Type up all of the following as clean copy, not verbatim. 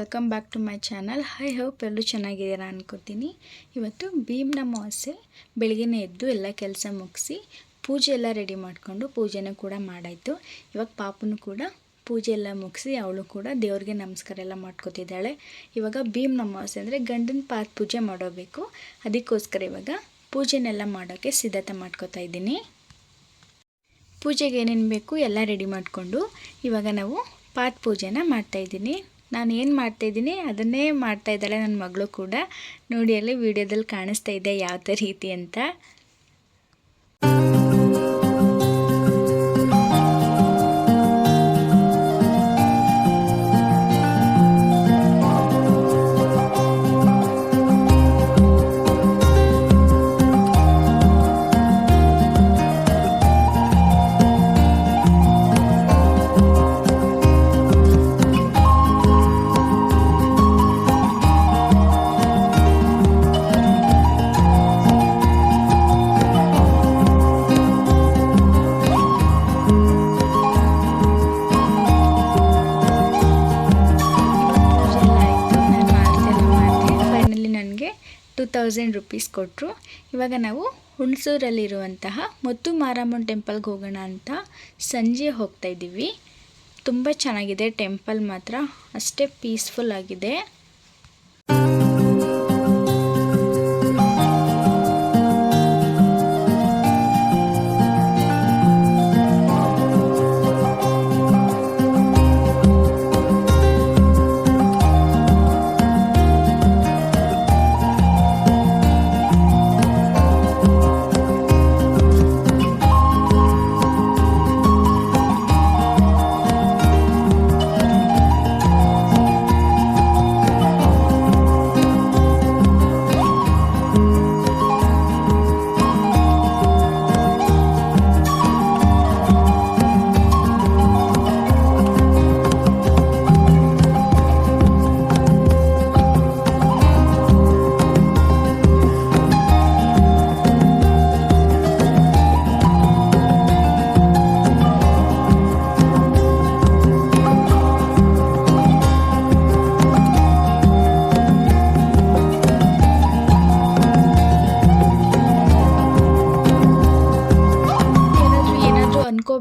Welcome back to my channel. I hope ಎಲ್ಲರೂ ಚೆನ್ನಾಗಿದ್ದೀರಾ ಅನ್ಕೋತೀನಿ. ಇವತ್ತು ಭೀಮ್ನ ಅಮಾವಾಸ್ಯೆ ಬೆಳಗ್ಗೆನೇ ಎದ್ದು ಎಲ್ಲ ಕೆಲಸ ಮುಗಿಸಿ ಪೂಜೆ ಎಲ್ಲ ರೆಡಿ ಮಾಡಿಕೊಂಡು ಪೂಜೆನೂ ಕೂಡ ಮಾಡಾಯಿತು. ಇವಾಗ ಪಾಪನು ಕೂಡ ಪೂಜೆ ಎಲ್ಲ ಮುಗಿಸಿ ಅವಳು ಕೂಡ ದೇವ್ರಿಗೆ ನಮಸ್ಕಾರ ಎಲ್ಲ ಮಾಡ್ಕೋತಿದ್ದಾಳೆ. ಇವಾಗ ಭೀಮ್ನ ಅಮಾವಾಸ್ಯೆ ಅಂದರೆ ಗಂಡನ ಪಾದ ಪೂಜೆ ಮಾಡೋಬೇಕು. ಅದಕ್ಕೋಸ್ಕರ ಇವಾಗ ಪೂಜೆನೆಲ್ಲ ಮಾಡೋಕ್ಕೆ ಸಿದ್ಧತೆ ಮಾಡ್ಕೋತಾ ಇದ್ದೀನಿ. ಪೂಜೆಗೆ ಏನೇನು ಬೇಕು ಎಲ್ಲ ರೆಡಿ ಮಾಡಿಕೊಂಡು ಇವಾಗ ನಾವು ಪಾದ ಪೂಜೆನ ಮಾಡ್ತಾಯಿದ್ದೀನಿ. ನಾನು ಏನು ಮಾಡ್ತಾಯಿದ್ದೀನಿ ಅದನ್ನೇ ಮಾಡ್ತಾಯಿದ್ದಾಳೆ ನನ್ನ ಮಗಳು ಕೂಡ. ನೋಡಿ ಅಲ್ಲಿ ವಿಡಿಯೋದಲ್ಲಿ ಕಾಣಿಸ್ತಾ ಇದೆ ಯಾವ ರೀತಿ ಅಂತ. ₹2000 ಕೊಟ್ಟರು. ಇವಾಗ ನಾವು ಹುಣಸೂರಲ್ಲಿರುವಂತಹ ಮುತ್ತು ಮಾರಮ್ಮನ ಟೆಂಪಲ್ಗೆ ಹೋಗೋಣ ಅಂತ ಸಂಜೆ ಹೋಗ್ತಾ ಇದ್ದೀವಿ. ತುಂಬ ಚೆನ್ನಾಗಿದೆ ಟೆಂಪಲ್, ಮಾತ್ರ ಅಷ್ಟೇ ಪೀಸ್ಫುಲ್ ಆಗಿದೆ.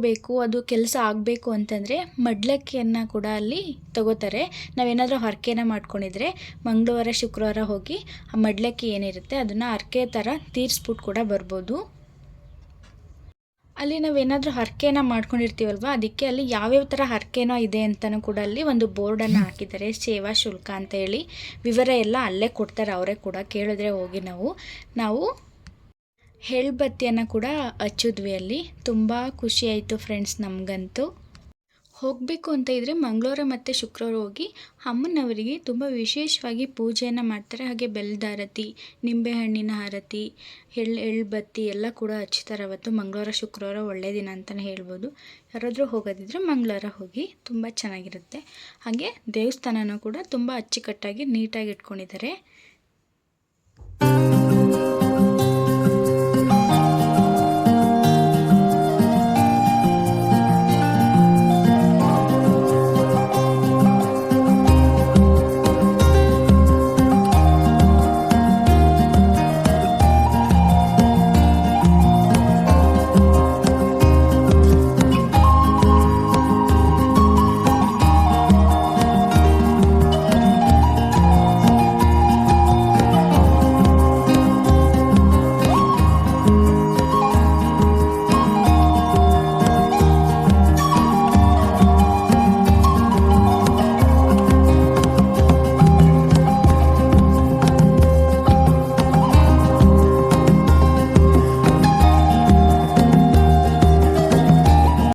ಬೇಕು ಅದು ಕೆಲಸ ಆಗಬೇಕು ಅಂತಂದರೆ ಮಡ್ಲಕ್ಕಿಯನ್ನು ಕೂಡ ಅಲ್ಲಿ ತಗೋತಾರೆ. ನಾವೇನಾದರೂ ಹರಕೆನ ಮಾಡ್ಕೊಂಡಿದ್ರೆ ಮಂಗಳವಾರ ಶುಕ್ರವಾರ ಹೋಗಿ ಆ ಮಡ್ಲಕ್ಕಿ ಏನಿರುತ್ತೆ ಅದನ್ನು ಹರಕೆ ಥರ ತೀರಿಸ್ಬಿಟ್ಟು ಕೂಡ ಬರ್ಬೋದು. ಅಲ್ಲಿ ನಾವೇನಾದರೂ ಹರಕೆನ ಮಾಡ್ಕೊಂಡಿರ್ತೀವಲ್ವ, ಅದಕ್ಕೆ ಅಲ್ಲಿ ಯಾವ್ಯಾವ ಥರ ಹರಕೆನೋ ಇದೆ ಅಂತಲೂ ಕೂಡ ಅಲ್ಲಿ ಒಂದು ಬೋರ್ಡನ್ನು ಹಾಕಿದ್ದಾರೆ. ಸೇವಾ ಶುಲ್ಕ ಅಂತ ಹೇಳಿ ವಿವರ ಎಲ್ಲ ಅಲ್ಲೇ ಕೊಡ್ತಾರೆ. ಅವರೇ ಕೂಡ ಕೇಳಿದ್ರೆ ಹೋಗಿ ನಾವು ಎಳ್ಬತ್ತಿಯನ್ನು ಕೂಡ ಹಚ್ಚಿದ್ವಿ. ಅಲ್ಲಿ ತುಂಬ ಖುಷಿ ಆಯಿತು ಫ್ರೆಂಡ್ಸ್. ನಮಗಂತೂ ಹೋಗಬೇಕು ಅಂತ ಇದ್ದರೆ ಮಂಗಳವಾರ ಮತ್ತು ಶುಕ್ರವಾರ ಹೋಗಿ ಅಮ್ಮನವರಿಗೆ ತುಂಬ ವಿಶೇಷವಾಗಿ ಪೂಜೆಯನ್ನು ಮಾಡ್ತಾರೆ. ಹಾಗೆ ಬೆಲ್ಲದ ಆರತಿ, ನಿಂಬೆಹಣ್ಣಿನ ಆರತಿ, ಎಳ್ಬತ್ತಿ ಎಲ್ಲ ಕೂಡ ಹಚ್ತಾರೆ. ಅವತ್ತು ಮಂಗಳವಾರ ಶುಕ್ರವಾರ ಒಳ್ಳೆಯ ದಿನ ಅಂತಲೇ ಹೇಳ್ಬೋದು. ಯಾರಾದರೂ ಹೋಗೋದಿದ್ರೆ ಮಂಗಳವಾರ ಹೋಗಿ, ತುಂಬ ಚೆನ್ನಾಗಿರುತ್ತೆ. ಹಾಗೆ ದೇವಸ್ಥಾನನೂ ಕೂಡ ತುಂಬ ಅಚ್ಚುಕಟ್ಟಾಗಿ ನೀಟಾಗಿ ಇಟ್ಕೊಂಡಿದ್ದಾರೆ.